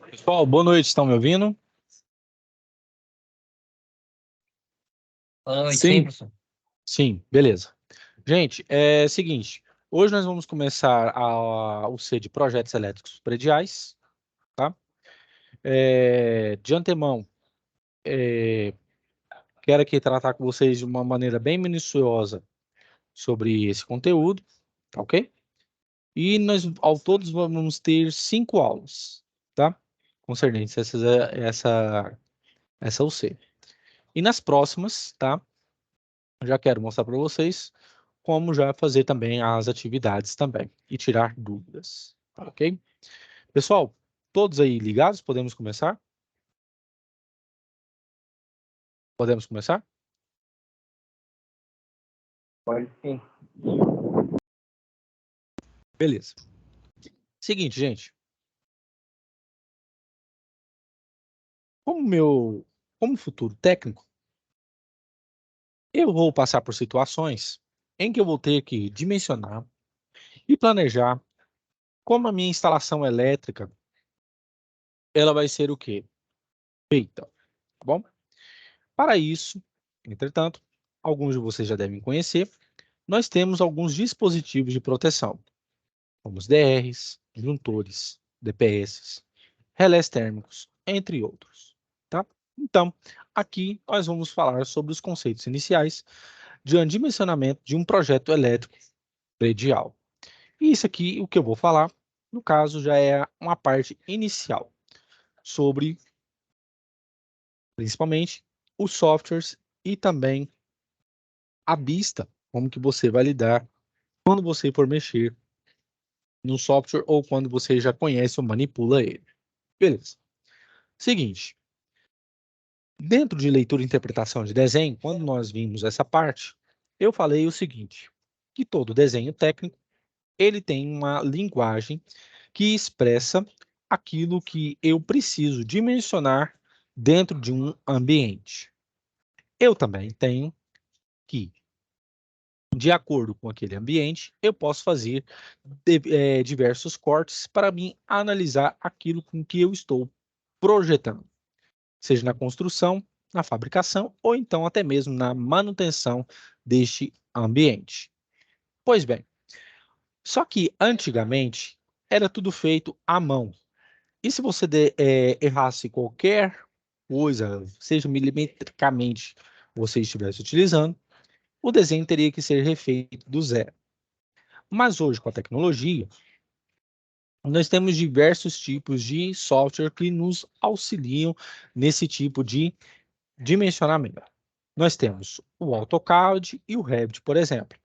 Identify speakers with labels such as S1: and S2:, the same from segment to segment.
S1: Pessoal, boa noite, estão me ouvindo?
S2: Boa noite,
S1: Sim.
S2: professor.
S1: Sim, beleza. Gente, é o seguinte, hoje nós vamos começar o C de projetos elétricos prediais, tá? De antemão, quero aqui tratar com vocês de uma maneira bem minuciosa sobre esse conteúdo, tá ok? E nós, ao todos, vamos ter 5 aulas, tá? Concernentes essa UC. E nas próximas, tá? Já quero mostrar para vocês como já fazer também as atividades também e tirar dúvidas, tá ok? Pessoal, todos aí ligados? Podemos começar? Podemos começar?
S2: Pode sim.
S1: Beleza. Seguinte, gente. Como futuro técnico, eu vou passar por situações em que eu vou ter que dimensionar e planejar como a minha instalação elétrica ela vai ser o quê? Feita, tá bom? Para isso, entretanto, alguns de vocês já devem conhecer, nós temos alguns dispositivos de proteção, como os DRs, juntores, DPS, relés térmicos, entre outros, tá? Então, aqui nós vamos falar sobre os conceitos iniciais de um dimensionamento de um projeto elétrico predial. E isso aqui, o que eu vou falar, no caso, já é uma parte inicial sobre, principalmente, os softwares e também a vista, como que você vai lidar quando você for mexer no software ou quando você já conhece ou manipula ele. Beleza. Seguinte, dentro de leitura e interpretação de desenho, quando nós vimos essa parte, eu falei o seguinte, que todo desenho técnico, ele tem uma linguagem que expressa aquilo que eu preciso dimensionar dentro de um ambiente. Eu também tenho que, de acordo com aquele ambiente, eu posso fazer diversos cortes para mim analisar aquilo com que eu estou projetando, seja na construção, na fabricação ou então até mesmo na manutenção deste ambiente. Pois bem, só que antigamente era tudo feito à mão. E se você errasse qualquer coisa, seja milimetricamente você estivesse utilizando, o desenho teria que ser refeito do zero. Mas hoje, com a tecnologia, nós temos diversos tipos de software que nos auxiliam nesse tipo de dimensionamento. Nós temos o AutoCAD e o Revit, por exemplo.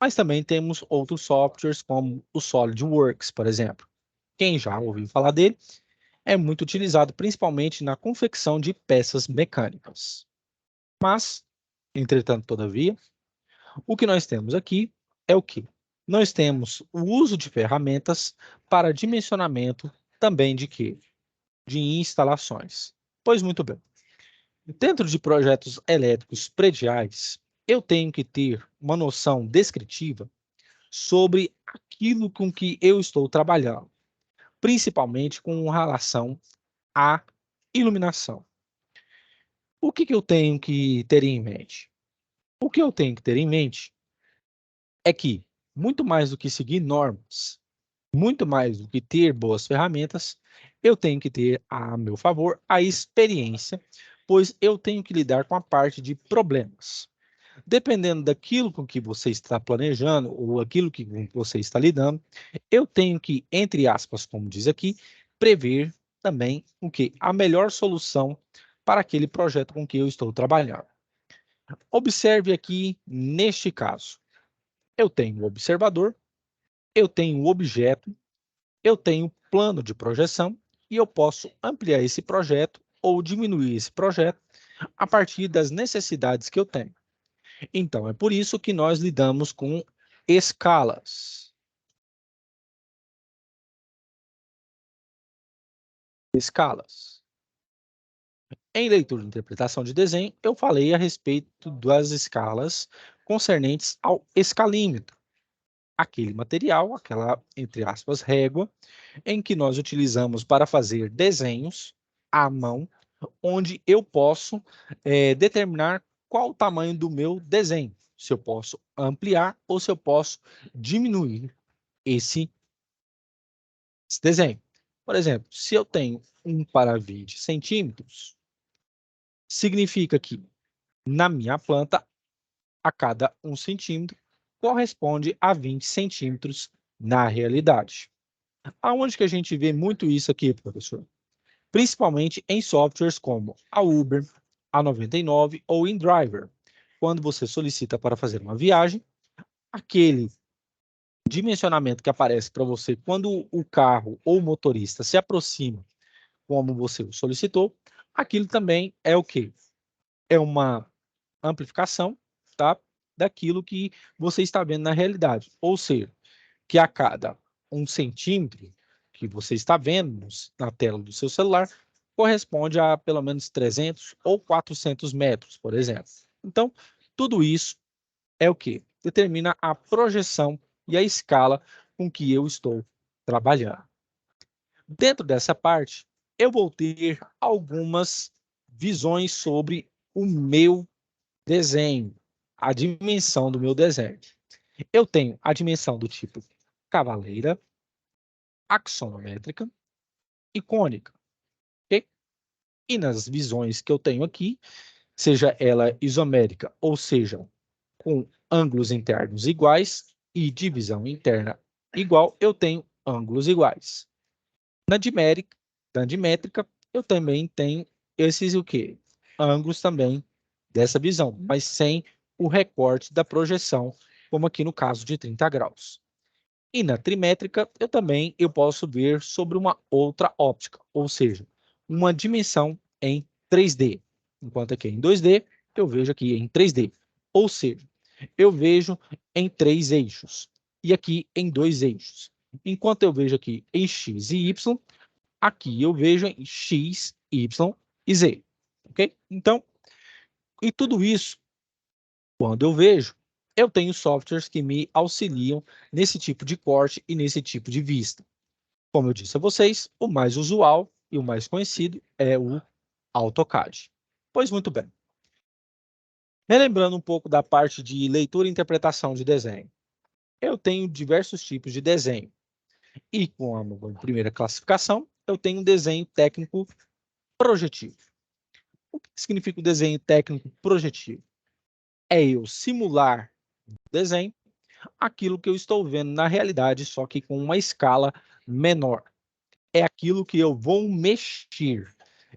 S1: Mas também temos outros softwares como o SolidWorks, por exemplo. Quem já ouviu falar dele, é muito utilizado principalmente na confecção de peças mecânicas. Mas, entretanto, todavia, o que nós temos aqui é o que? Nós temos o uso de ferramentas para dimensionamento também de quê? De instalações. Pois muito bem. Dentro de projetos elétricos prediais, eu tenho que ter uma noção descritiva sobre aquilo com que eu estou trabalhando, principalmente com relação à iluminação. O que eu tenho que ter em mente? O que eu tenho que ter em mente é que, muito mais do que seguir normas, muito mais do que ter boas ferramentas, eu tenho que ter a meu favor a experiência, pois eu tenho que lidar com a parte de problemas. Dependendo daquilo com que você está planejando ou aquilo que você está lidando, eu tenho que, entre aspas, como diz aqui, prever também o que? A melhor solução para aquele projeto com que eu estou trabalhando. Observe aqui, neste caso, eu tenho o observador, eu tenho o objeto, eu tenho plano de projeção e eu posso ampliar esse projeto ou diminuir esse projeto a partir das necessidades que eu tenho. Então, é por isso que nós lidamos com escalas. Escalas. Em leitura e interpretação de desenho, eu falei a respeito das escalas concernentes ao escalímetro. aquele material, aquela, entre aspas, régua, em que nós utilizamos para fazer desenhos à mão, onde eu posso determinar qual o tamanho do meu desenho, se eu posso ampliar ou se eu posso diminuir esse desenho. Por exemplo, se eu tenho 1 para 20 centímetros, significa que na minha planta, a cada 1 centímetro corresponde a 20 centímetros na realidade. Aonde que a gente vê muito isso aqui, professor? Principalmente em softwares como a Uber, a 99 ou InDriver. Quando você solicita para fazer uma viagem, aquele dimensionamento que aparece para você quando o carro ou o motorista se aproxima, como você o solicitou, aquilo também é o quê? É uma amplificação, tá? Daquilo que você está vendo na realidade. Ou seja, que a cada 1 centímetro que você está vendo na tela do seu celular, corresponde a pelo menos 300 ou 400 metros, por exemplo. Então, tudo isso é o que determina a projeção e a escala com que eu estou trabalhando. Dentro dessa parte, eu vou ter algumas visões sobre o meu desenho, a dimensão do meu desenho. Eu tenho a dimensão do tipo cavaleira, axonométrica e cônica. Okay? E nas visões que eu tenho aqui, seja ela isomérica ou seja com ângulos internos iguais e divisão interna igual, eu tenho ângulos iguais. Na dimétrica, eu também tenho esses o quê? Ângulos também dessa visão, mas sem o recorte da projeção, como aqui no caso de 30 graus. E na trimétrica, eu posso ver sobre uma outra óptica, ou seja, uma dimensão em 3D. Enquanto aqui em 2D, eu vejo aqui em 3D. Ou seja, eu vejo em 3 eixos. E aqui em 2 eixos. Enquanto eu vejo aqui em X e Y, aqui eu vejo em X, Y e Z. Ok? Então, e tudo isso, quando eu vejo, eu tenho softwares que me auxiliam nesse tipo de corte e nesse tipo de vista. Como eu disse a vocês, o mais usual e o mais conhecido é o AutoCAD. Pois muito bem. Relembrando um pouco da parte de leitura e interpretação de desenho. Eu tenho diversos tipos de desenho. E com a primeira classificação, eu tenho um desenho técnico projetivo. O que significa o desenho técnico projetivo? É eu simular no desenho aquilo que eu estou vendo na realidade, só que com uma escala menor. É aquilo que eu vou mexer.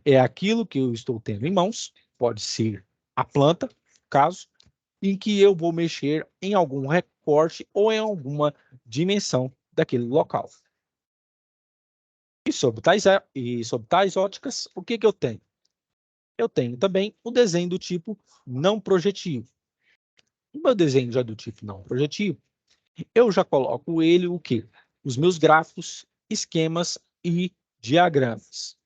S1: É aquilo que eu estou tendo em mãos, pode ser a planta, caso, em que eu vou mexer em algum recorte ou em alguma dimensão daquele local. E sobre tais óticas, o que eu tenho? Eu tenho também o desenho do tipo não projetivo. O meu desenho já do tipo não projetivo, eu já coloco ele o quê? Os meus gráficos, esquemas e diagramas.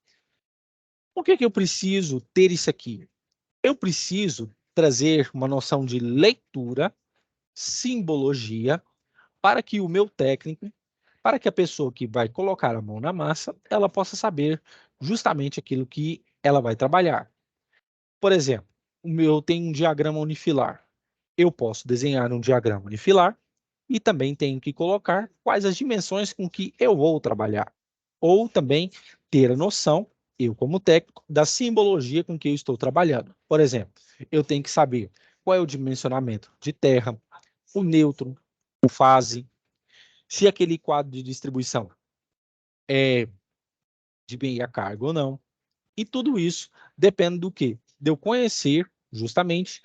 S1: Por que eu preciso ter isso aqui? Eu preciso trazer uma noção de leitura, simbologia, para que o meu técnico, para que a pessoa que vai colocar a mão na massa, ela possa saber justamente aquilo que ela vai trabalhar. Por exemplo, eu tenho um diagrama unifilar. Eu posso desenhar um diagrama unifilar e também tenho que colocar quais as dimensões com que eu vou trabalhar. Ou também ter a noção, eu como técnico, da simbologia com que eu estou trabalhando. Por exemplo, eu tenho que saber qual é o dimensionamento de terra, o neutro, o fase, se aquele quadro de distribuição é de meia carga ou não. E tudo isso depende do quê? De eu conhecer justamente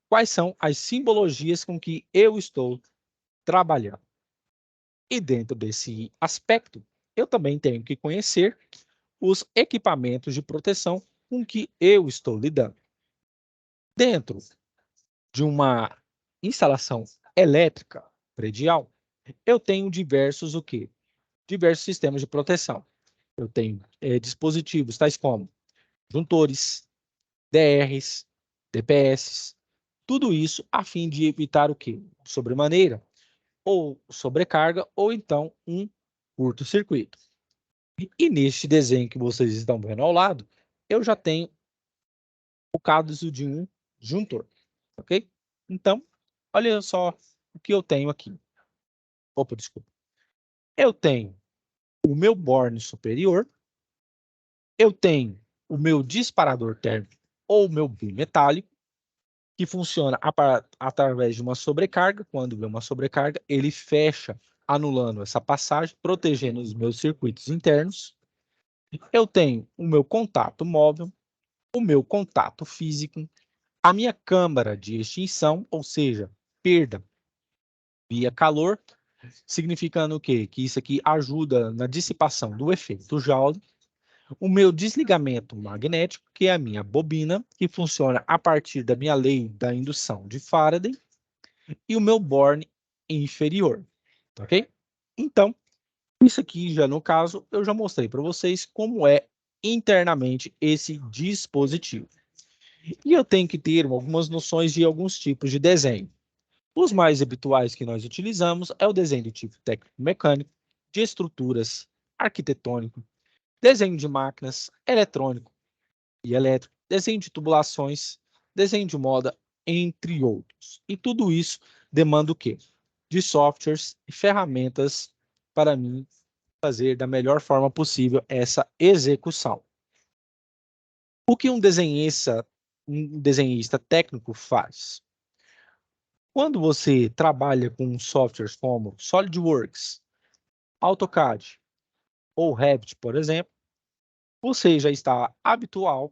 S1: quais são as simbologias com que eu estou trabalhando. E dentro desse aspecto, eu também tenho que conhecer os equipamentos de proteção com que eu estou lidando. Dentro de uma instalação elétrica predial, eu tenho diversos o quê? Diversos sistemas de proteção. Eu tenho dispositivos tais como juntores, DRs, DPS, tudo isso a fim de evitar o quê? Sobremaneira, ou sobrecarga, ou então um curto-circuito. E neste desenho que vocês estão vendo ao lado, eu já tenho o caso de um juntor, ok? Então, olha só o que eu tenho aqui. Opa, desculpa. Eu tenho o meu borne superior, eu tenho o meu disparador térmico ou o meu bimetálico, que funciona através de uma sobrecarga. Quando vê uma sobrecarga, ele fecha, anulando essa passagem, protegendo os meus circuitos internos. Eu tenho o meu contato móvel, o meu contato físico, a minha câmara de extinção, ou seja, perda via calor, significando o quê? Que isso aqui ajuda na dissipação do efeito Joule. O meu desligamento magnético, que é a minha bobina, que funciona a partir da minha lei da indução de Faraday, e o meu borne inferior, ok? Então, isso aqui já no caso, eu já mostrei para vocês como é internamente esse dispositivo. E eu tenho que ter algumas noções de alguns tipos de desenho. Os mais habituais que nós utilizamos é o desenho do tipo técnico-mecânico, de estruturas, arquitetônico, desenho de máquinas, eletrônico e elétrico, desenho de tubulações, desenho de moda, entre outros. E tudo isso demanda o quê? De softwares e ferramentas para mim fazer da melhor forma possível essa execução. O que um desenhista técnico faz? Quando você trabalha com softwares como SolidWorks, AutoCAD ou Revit, por exemplo, você já está habitual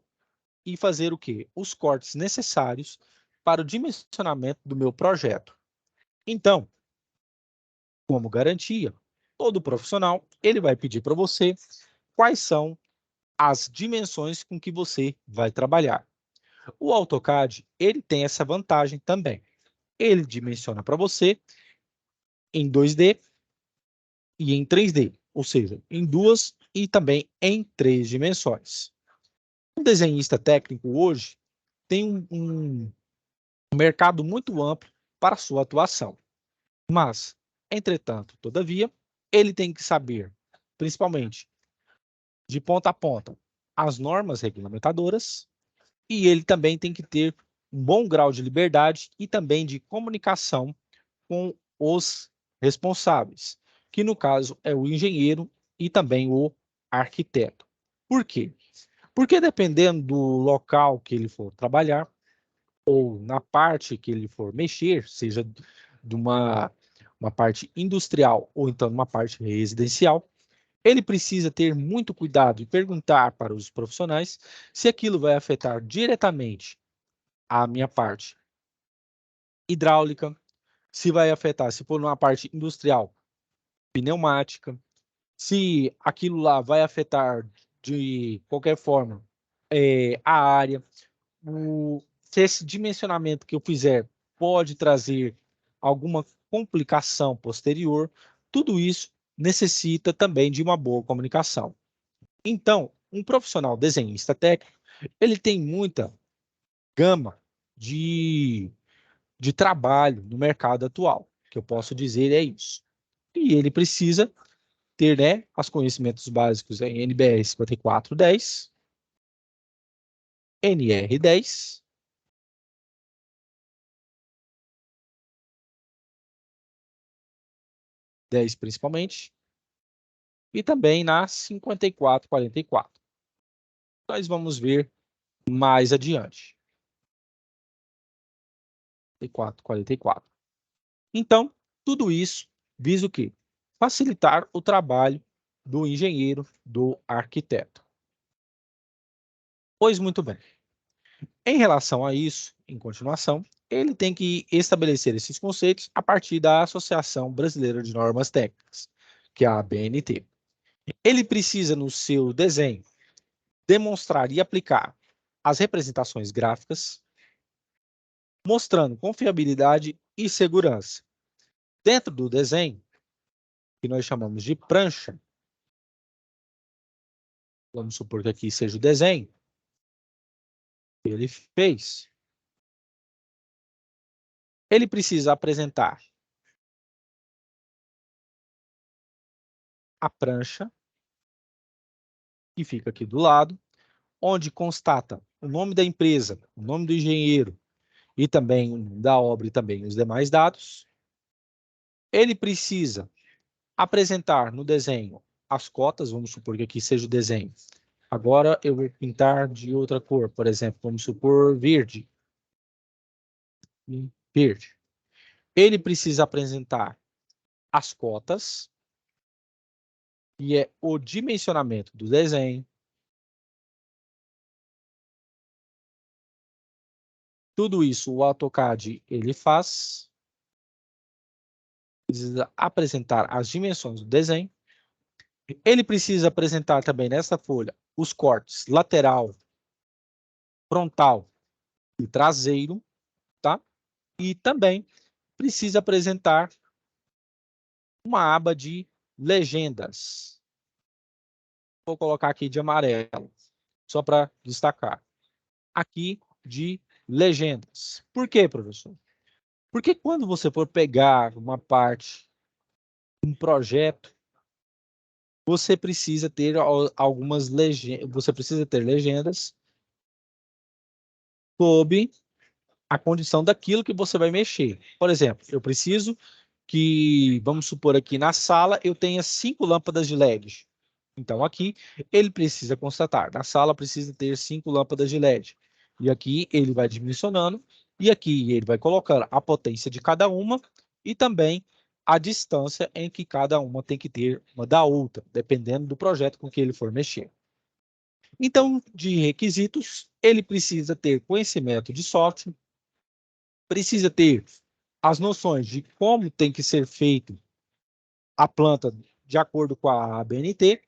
S1: em fazer o quê? Os cortes necessários para o dimensionamento do meu projeto. Então, como garantia, todo profissional ele vai pedir para você quais são as dimensões com que você vai trabalhar. O AutoCAD ele tem essa vantagem também. Ele dimensiona para você em 2D e em 3D, ou seja, em duas e também em três dimensões. O desenhista técnico hoje tem um mercado muito amplo para sua atuação, mas, entretanto, todavia, ele tem que saber, principalmente, de ponta a ponta, as normas regulamentadoras, e ele também tem que ter um bom grau de liberdade e também de comunicação com os responsáveis, que no caso é o engenheiro e também o arquiteto. Por quê? Porque dependendo do local que ele for trabalhar, ou na parte que ele for mexer, seja de uma parte industrial ou então uma parte residencial, ele precisa ter muito cuidado e perguntar para os profissionais se aquilo vai afetar diretamente a minha parte hidráulica, se vai afetar, se for numa parte industrial, pneumática, se aquilo lá vai afetar de qualquer forma a área, se esse dimensionamento que eu fizer pode trazer alguma complicação posterior, tudo isso necessita também de uma boa comunicação. Então, um profissional desenhista técnico, ele tem muita gama de, de trabalho no mercado atual, que eu posso dizer é isso. E ele precisa ter, né, os conhecimentos básicos em NBR 5410, NR10, 10 principalmente, e também na 5444. Nós vamos ver mais adiante. 5444. Então, tudo isso visa o quê? Facilitar o trabalho do engenheiro, do arquiteto. Pois muito bem. Em relação a isso, em continuação, ele tem que estabelecer esses conceitos a partir da Associação Brasileira de Normas Técnicas, que é a ABNT. Ele precisa, no seu desenho, demonstrar e aplicar as representações gráficas, mostrando confiabilidade e segurança. Dentro do desenho, que nós chamamos de prancha, vamos supor que aqui seja o desenho que ele fez, ele precisa apresentar a prancha, que fica aqui do lado, onde constata o nome da empresa, o nome do engenheiro e também o nome da obra e também os demais dados. Ele precisa apresentar no desenho as cotas, vamos supor que aqui seja o desenho. Agora eu vou pintar de outra cor, por exemplo, vamos supor verde. Verde. Ele precisa apresentar as cotas, que é o dimensionamento do desenho. Tudo isso o AutoCAD ele faz. Precisa apresentar as dimensões do desenho. Ele precisa apresentar também nessa folha os cortes lateral, frontal e traseiro, tá? E também precisa apresentar uma aba de legendas. Vou colocar aqui de amarelo, só para destacar. Aqui de legendas. Por quê, professor? Porque quando você for pegar uma parte, um projeto, você precisa ter algumas legendas, você precisa ter legendas sob a condição daquilo que você vai mexer. Por exemplo, eu preciso que, vamos supor aqui na sala, eu tenha 5 lâmpadas de LED. Então aqui ele precisa constatar, na sala precisa ter 5 lâmpadas de LED. E aqui ele vai dimensionando, e aqui ele vai colocando a potência de cada uma e também a distância em que cada uma tem que ter uma da outra, dependendo do projeto com que ele for mexer. Então, de requisitos, ele precisa ter conhecimento de software, precisa ter as noções de como tem que ser feito a planta de acordo com a ABNT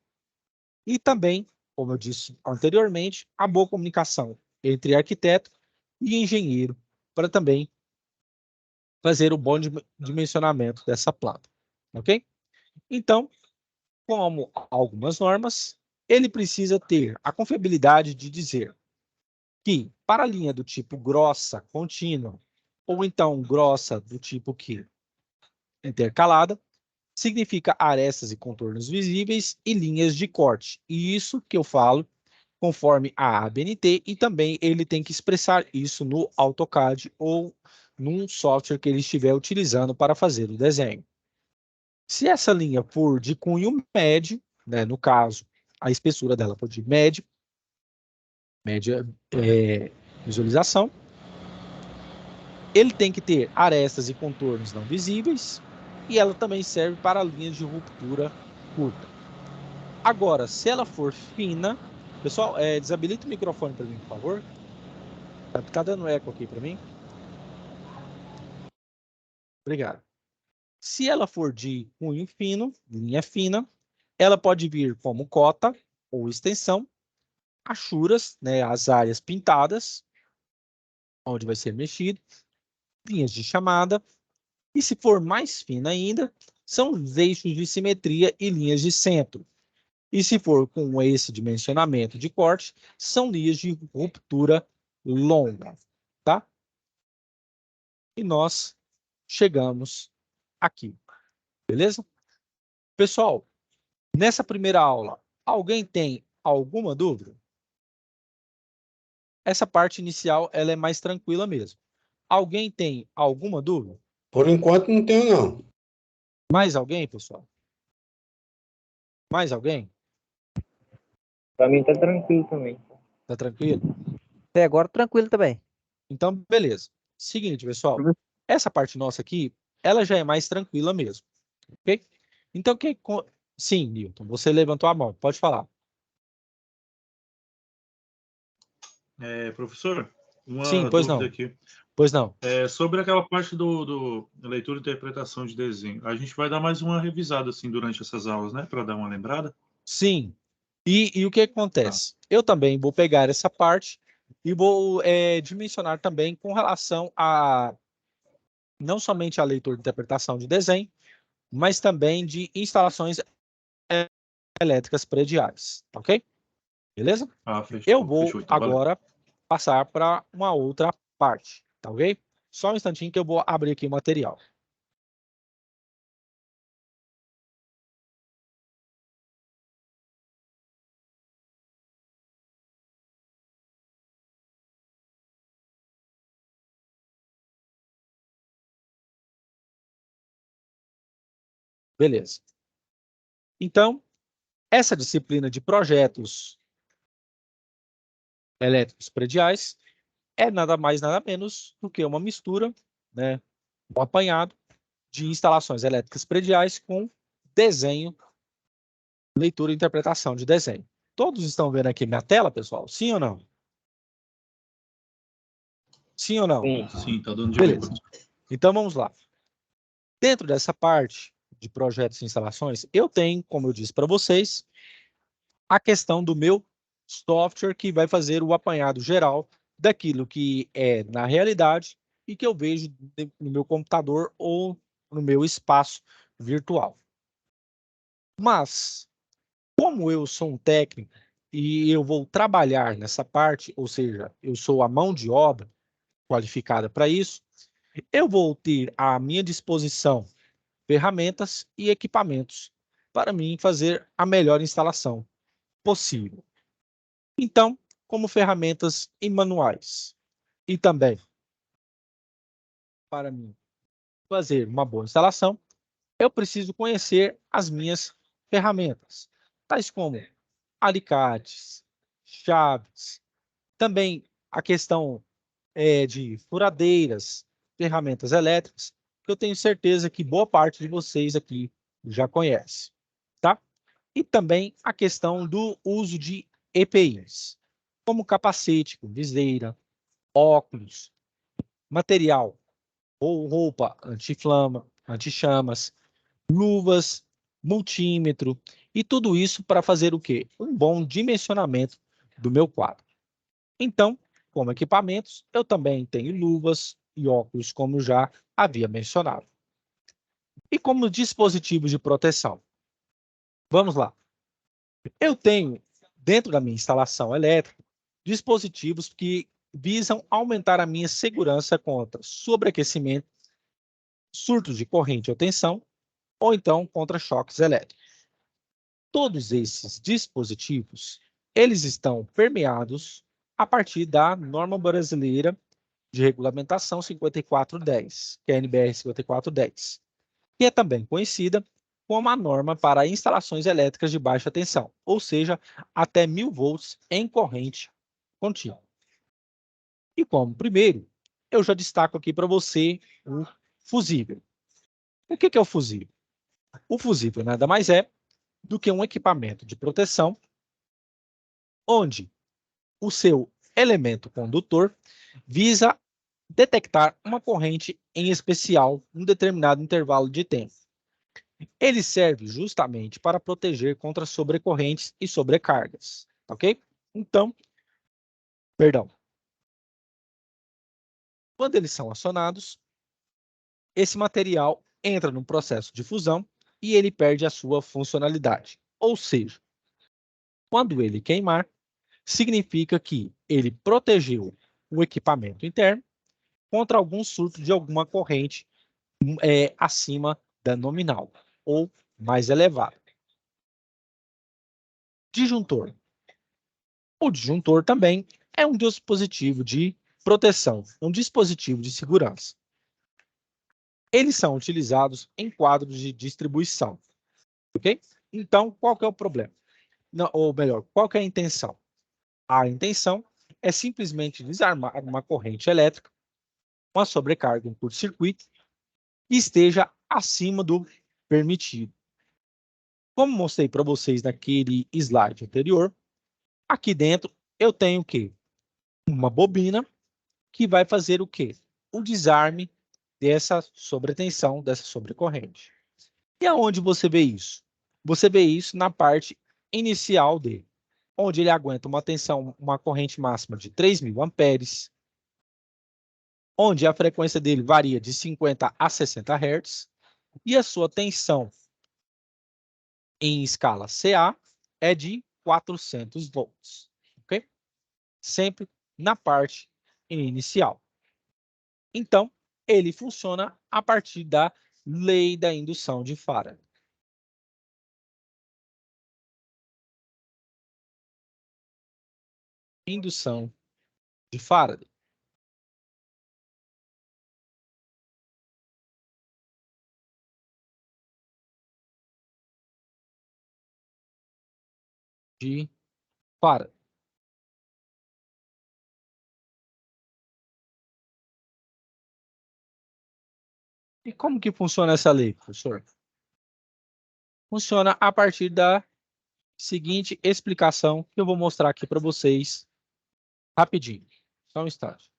S1: e também, como eu disse anteriormente, a boa comunicação entre arquiteto e engenheiro para também fazer o bom dimensionamento dessa planta, ok? Então, como algumas normas, ele precisa ter a confiabilidade de dizer que para a linha do tipo grossa, contínua, ou então grossa do tipo que intercalada, significa arestas e contornos visíveis e linhas de corte. E isso que eu falo conforme a ABNT e também ele tem que expressar isso no AutoCAD ou num software que ele estiver utilizando para fazer o desenho. Se essa linha for de cunho médio, né, no caso, a espessura dela for de média visualização, ele tem que ter arestas e contornos não visíveis e ela também serve para linhas de ruptura curta. Agora, se ela for fina, pessoal, desabilita o microfone para mim, por favor. Tá dando eco aqui para mim. Obrigado. Se ela for de cunho fino, linha fina, ela pode vir como cota ou extensão, achuras, né, as áreas pintadas, onde vai ser mexido, linhas de chamada, e se for mais fina ainda, são os eixos de simetria e linhas de centro. E se for com esse dimensionamento de corte, são linhas de ruptura longa, tá? E nós chegamos aqui, beleza? Pessoal, nessa primeira aula, alguém tem alguma dúvida? Essa parte inicial ela é mais tranquila mesmo. Alguém tem alguma dúvida?
S2: Por enquanto não tenho, não.
S1: Mais alguém, pessoal? Mais alguém?
S3: Pra mim tá tranquilo também.
S1: Tá tranquilo?
S4: Até agora tranquilo também.
S1: Então, beleza. Seguinte, pessoal. Essa parte nossa aqui, ela já é mais tranquila mesmo. Ok? Então, sim, Newton, você levantou a mão. Pode falar.
S5: Professor, uma
S1: Sim, pois
S5: dúvida
S1: não.
S5: aqui.
S1: Pois não.
S5: Sobre aquela parte do leitura e interpretação de desenho, a gente vai dar mais uma revisada assim durante essas aulas, né? Para dar uma lembrada?
S1: Sim. E o que acontece? Eu também vou pegar essa parte e vou dimensionar também com relação a não somente a leitura e interpretação de desenho, mas também de instalações elétricas prediais, ok? Beleza?
S5: Fechou,
S1: Eu vou
S5: fechou, então, valeu.
S1: agora passar para uma outra parte, tá ok? Só um instantinho que eu vou abrir aqui o material. Beleza. Então, essa disciplina de projetos elétricos prediais é nada mais, nada menos do que uma mistura, né, um apanhado de instalações elétricas prediais com desenho, leitura e interpretação de desenho. Todos estão vendo aqui minha tela, pessoal? Sim ou não? Sim ou não?
S3: Sim.
S5: Sim, tá dando de ver.
S1: Beleza. Então, vamos lá. Dentro dessa parte de projetos e instalações, eu tenho, como eu disse para vocês, a questão do meu software que vai fazer o apanhado geral daquilo que é na realidade e que eu vejo no meu computador ou no meu espaço virtual. Mas, como eu sou um técnico e eu vou trabalhar nessa parte, ou seja, eu sou a mão de obra qualificada para isso, eu vou ter à minha disposição ferramentas e equipamentos para mim fazer a melhor instalação possível. Então, como ferramentas e manuais. E também, para mim fazer uma boa instalação, eu preciso conhecer as minhas ferramentas, tais como alicates, chaves, também a questão de furadeiras, ferramentas elétricas, que eu tenho certeza que boa parte de vocês aqui já conhece, tá? E também a questão do uso de EPIs, como capacete, viseira, óculos, material ou roupa anti-flama, anti-chamas, luvas, multímetro e tudo isso para fazer o quê? Um bom dimensionamento do meu quadro. Então, como equipamentos, eu também tenho luvas e óculos, como já havia mencionado. E como dispositivos de proteção? Vamos lá. Eu tenho, dentro da minha instalação elétrica, dispositivos que visam aumentar a minha segurança contra sobreaquecimento, surtos de corrente ou tensão, ou então contra choques elétricos. Todos esses dispositivos, eles estão permeados a partir da norma brasileira de regulamentação 5410, que é a NBR 5410, que é também conhecida como a norma para instalações elétricas de baixa tensão, ou seja, até 1000 volts em corrente contínua. E como primeiro, eu já destaco aqui para você o fusível. O que é o fusível? O fusível nada mais é do que um equipamento de proteção onde o seu elemento condutor visa detectar uma corrente em especial em um determinado intervalo de tempo. Ele serve justamente para proteger contra sobrecorrentes e sobrecargas, ok? Então, perdão. Quando eles são acionados, esse material entra num processo de fusão e ele perde a sua funcionalidade. Ou seja, quando ele queimar, significa que ele protegeu o equipamento interno contra algum surto de alguma corrente acima da nominal ou mais elevada. Disjuntor. O disjuntor também é um dispositivo de proteção, um dispositivo de segurança. Eles são utilizados em quadros de distribuição, ok? Então, qual que é o problema? Não, ou melhor, qual que é a intenção? A intenção é simplesmente desarmar uma corrente elétrica, uma sobrecarga, um curto-circuito, que esteja acima do permitido. Como mostrei para vocês naquele slide anterior, aqui dentro eu tenho o quê? Uma bobina que vai fazer o quê? O desarme dessa sobretensão, dessa sobrecorrente. E aonde você vê isso? Você vê isso na parte inicial dele, onde ele aguenta uma tensão, uma corrente máxima de 3.000 amperes, onde a frequência dele varia de 50 a 60 Hz, e a sua tensão em escala CA é de 400 volts, ok? Sempre na parte inicial. Então, ele funciona a partir da lei da indução de Faraday. Indução de Faraday. de Faraday. E como que funciona essa lei, professor? Funciona a partir da seguinte explicação que eu vou mostrar aqui para vocês rapidinho. Só um instante.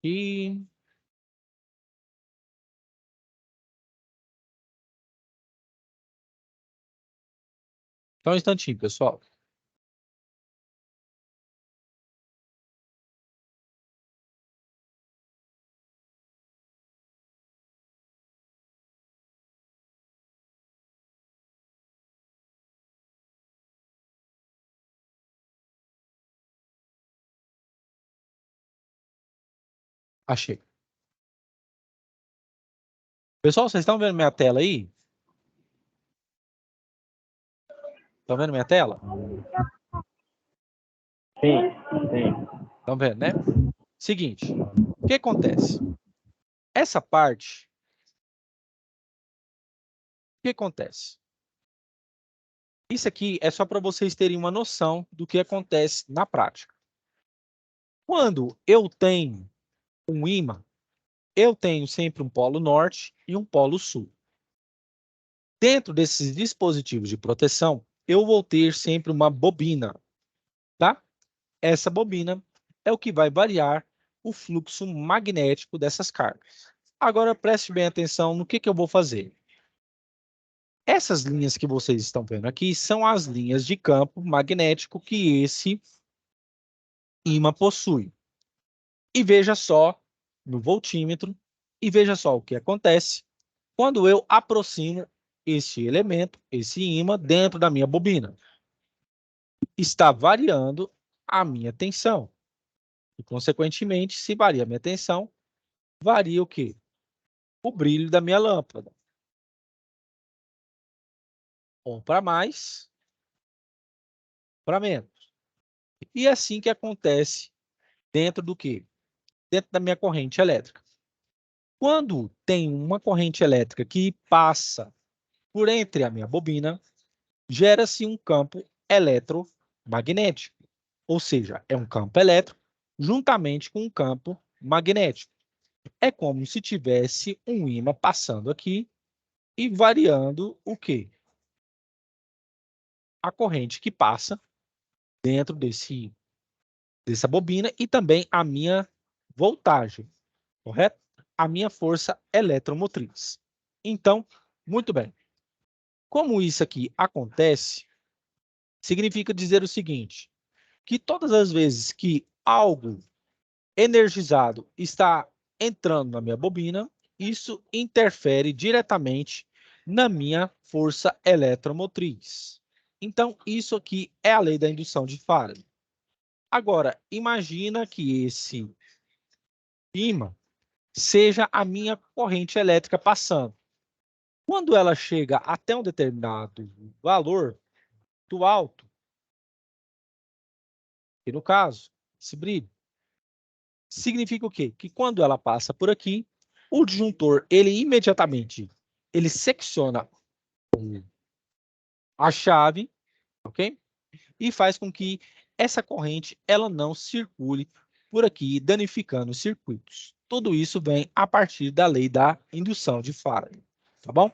S1: E só um instantinho, pessoal. Achei. Pessoal, vocês estão vendo minha tela aí? Estão vendo minha tela?
S3: Sim, sim.
S1: Estão vendo, né? Seguinte, o que acontece? Essa parte, o que acontece? Isso aqui é só para vocês terem uma noção do que acontece na prática. Quando eu tenho um ímã, eu tenho sempre um polo norte e um polo sul. Dentro desses dispositivos de proteção, eu vou ter sempre uma bobina, tá? Essa bobina é o que vai variar o fluxo magnético dessas cargas. Agora, preste bem atenção no que eu vou fazer. Essas linhas que vocês estão vendo aqui são as linhas de campo magnético que esse ímã possui. E veja só no voltímetro, e veja só o que acontece quando eu aproximo este elemento, esse ímã, dentro da minha bobina. Está variando a minha tensão. E, consequentemente, se varia a minha tensão, varia o quê? O brilho da minha lâmpada. Ou para mais, para menos. E é assim que acontece dentro do quê? Dentro da minha corrente elétrica. Quando tem uma corrente elétrica que passa por entre a minha bobina, gera-se um campo eletromagnético. Ou seja, é um campo elétrico juntamente com um campo magnético. É como se tivesse um ímã passando aqui e variando o quê? A corrente que passa dentro dessa bobina e também a minha voltagem, correto? A minha força eletromotriz. Então, muito bem. Como isso aqui acontece, significa dizer o seguinte, que todas as vezes que algo energizado está entrando na minha bobina, isso interfere diretamente na minha força eletromotriz. Então, isso aqui é a lei da indução de Faraday. Agora, imagina que esse ímã seja a minha corrente elétrica passando. Quando ela chega até um determinado valor muito alto, que no caso, esse brilho, significa o quê? Que quando ela passa por aqui, o disjuntor, ele imediatamente, ele secciona a chave, ok? E faz com que essa corrente, ela não circule por aqui, danificando os circuitos. Tudo isso vem a partir da lei da indução de Faraday, tá bom?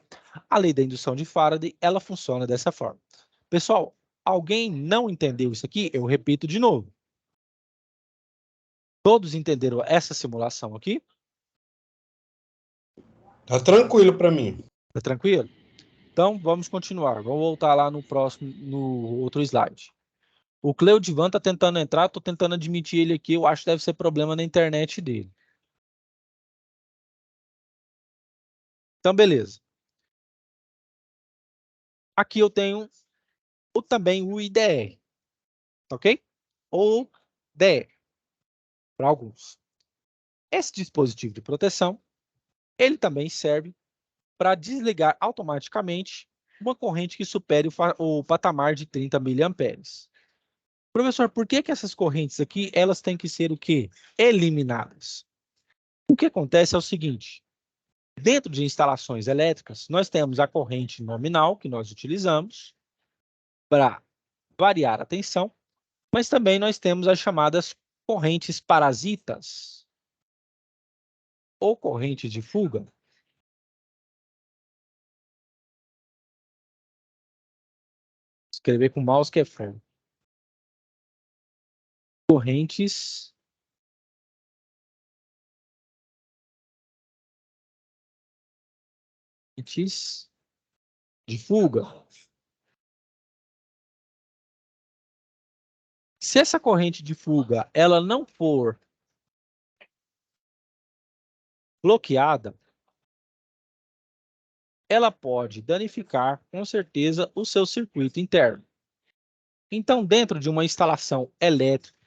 S1: A lei da indução de Faraday, ela funciona dessa forma. Pessoal, alguém não entendeu isso aqui? Eu repito de novo. Todos entenderam essa simulação aqui?
S2: Tá tranquilo para mim.
S1: Tá tranquilo? Então, vamos continuar. Vamos voltar lá no próximo, no outro slide. O Cleudivan está tentando entrar, estou tentando admitir ele aqui, eu acho que deve ser problema na internet dele. Então, beleza. Aqui eu tenho também o IDR, ok? Ou DR, para alguns. Esse dispositivo de proteção, ele também serve para desligar automaticamente uma corrente que supere o patamar de 30 miliamperes. Professor, por que essas correntes aqui, elas têm que ser o quê? Eliminadas. O que acontece é o seguinte, dentro de instalações elétricas, nós temos a corrente nominal que nós utilizamos para variar a tensão, mas também nós temos as chamadas correntes parasitas ou correntes de fuga. Escrever com mouse que é fogo. Correntes de fuga. Se essa corrente de fuga ela não for bloqueada, ela pode danificar, com certeza, o seu circuito interno. Então, dentro de uma instalação elétrica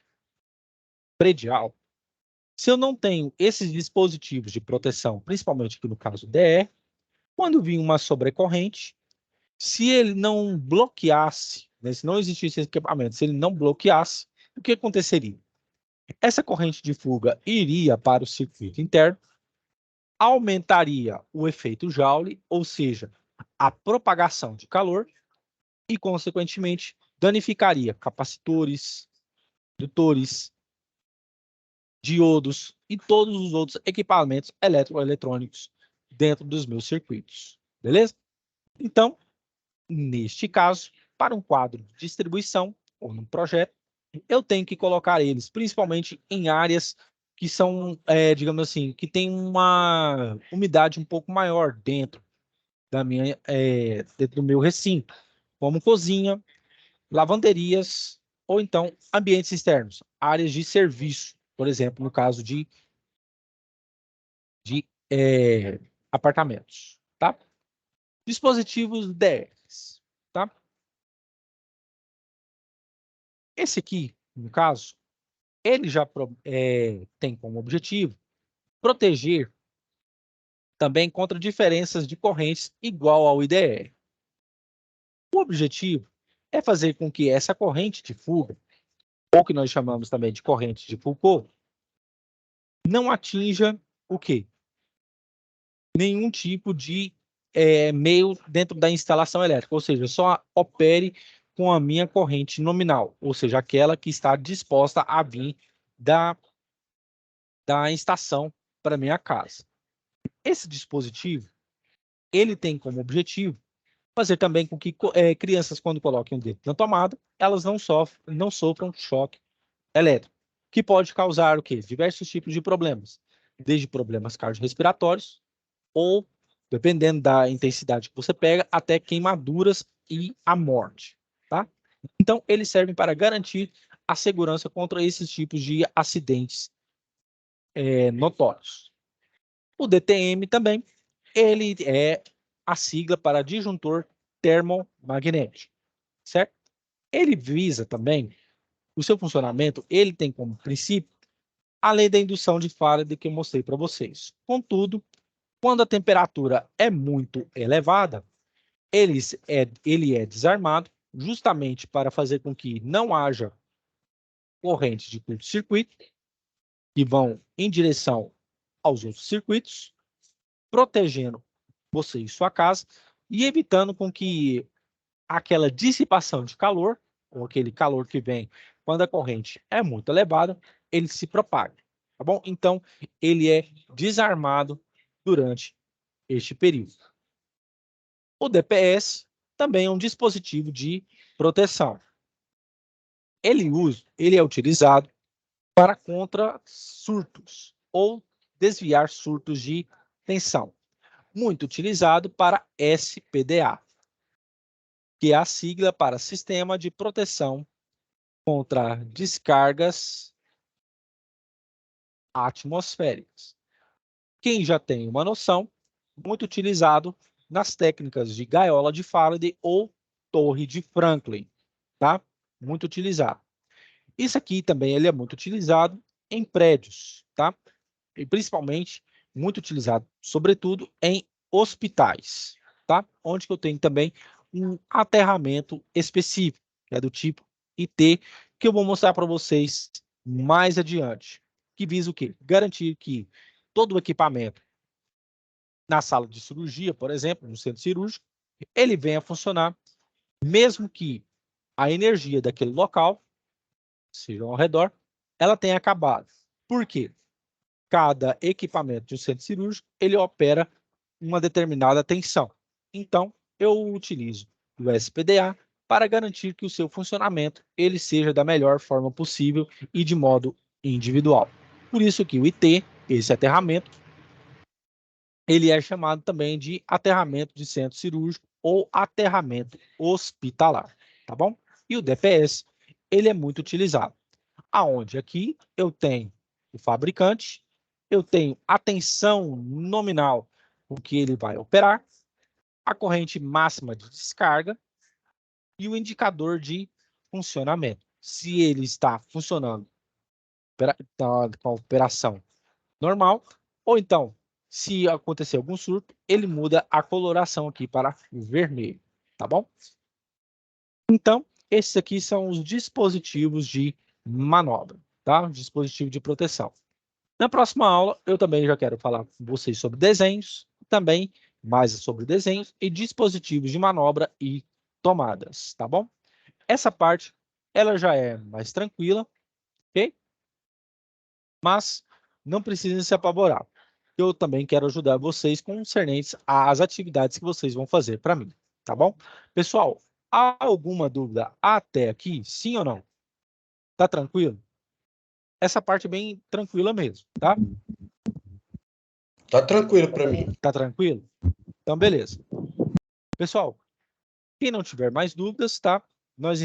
S1: predial, se eu não tenho esses dispositivos de proteção, principalmente aqui no caso DE, quando vir uma sobrecorrente, se ele não bloqueasse, né, se não existisse esse equipamento, se ele não bloqueasse, o que aconteceria? Essa corrente de fuga iria para o circuito interno, aumentaria o efeito Joule, ou seja, a propagação de calor, e, consequentemente, danificaria capacitores, indutores, diodos e todos os outros equipamentos eletroeletrônicos dentro dos meus circuitos. Beleza? Então, neste caso, para um quadro de distribuição ou num projeto, eu tenho que colocar eles principalmente em áreas que são, digamos assim, que tem uma umidade um pouco maior dentro dentro do meu recinto, como cozinha, lavanderias ou então ambientes externos, áreas de serviço, por exemplo, no caso de apartamentos, tá? Dispositivos DRs, tá? Esse aqui, no caso, ele já tem como objetivo proteger também contra diferenças de correntes igual ao IDE. O objetivo é fazer com que essa corrente de fuga, ou que nós chamamos também de corrente de Foucault, não atinja o quê? Nenhum tipo de meio dentro da instalação elétrica, ou seja, só opere com a minha corrente nominal, ou seja, aquela que está disposta a vir da estação para minha casa. Esse dispositivo, ele tem como objetivo fazer também com que crianças, quando coloquem o dedo na tomada, elas não sofram choque elétrico, que pode causar o quê? Diversos tipos de problemas, desde problemas cardiorrespiratórios ou, dependendo da intensidade que você pega, até queimaduras e a morte, tá? Então, eles servem para garantir a segurança contra esses tipos de acidentes notórios. O DTM também, ele é a sigla para disjuntor termomagnético, certo? Ele visa também, o seu funcionamento, ele tem como princípio a lei da indução de Faraday que eu mostrei para vocês. Contudo, quando a temperatura é muito elevada, ele é desarmado justamente para fazer com que não haja correntes de curto-circuito que vão em direção aos outros circuitos, protegendo você e sua casa e evitando com que aquela dissipação de calor, ou aquele calor que vem quando a corrente é muito elevada, ele se propague, tá bom? Então, ele é desarmado durante este período. O DPS também é um dispositivo de proteção. Ele é utilizado para contra surtos ou desviar surtos de tensão. Muito utilizado para SPDA, que é a sigla para Sistema de Proteção contra Descargas Atmosféricas. Quem já tem uma noção, muito utilizado nas técnicas de gaiola de Faraday ou torre de Franklin, tá? Muito utilizado. Isso aqui também ele é muito utilizado em prédios, tá? E principalmente muito utilizado, sobretudo em hospitais, tá? Onde que eu tenho também um aterramento específico, que é do tipo IT, que eu vou mostrar para vocês mais adiante, que visa o quê? Garantir que todo o equipamento na sala de cirurgia, por exemplo, no centro cirúrgico, ele venha a funcionar, mesmo que a energia daquele local, seja ao redor, ela tem acabado. Por quê? Cada equipamento de um centro cirúrgico, ele opera uma determinada tensão. Então, eu utilizo o SPDA para garantir que o seu funcionamento ele seja da melhor forma possível e de modo individual. Por isso que o IT, esse aterramento, ele é chamado também de aterramento de centro cirúrgico ou aterramento hospitalar, tá bom? E o DPS, ele é muito utilizado. Aonde aqui eu tenho o fabricante, eu tenho a tensão nominal com que ele vai operar, a corrente máxima de descarga e o indicador de funcionamento. Se ele está funcionando com a operação normal, ou então, se acontecer algum surto, ele muda a coloração aqui para vermelho, tá bom? Então, esses aqui são os dispositivos de manobra, tá? Dispositivo de proteção. Na próxima aula, eu também já quero falar com vocês sobre desenhos, também mais sobre desenhos e dispositivos de manobra e tomadas, tá bom? Essa parte, ela já é mais tranquila, ok? Mas não precisem se apavorar. Eu também quero ajudar vocês concernentes às atividades que vocês vão fazer para mim, tá bom? Pessoal, há alguma dúvida até aqui? Sim ou não? Tá tranquilo? Essa parte é bem tranquila mesmo, tá?
S2: Tá tranquilo para mim.
S1: Tá tranquilo? Então, beleza. Pessoal, quem não tiver mais dúvidas, tá? Nós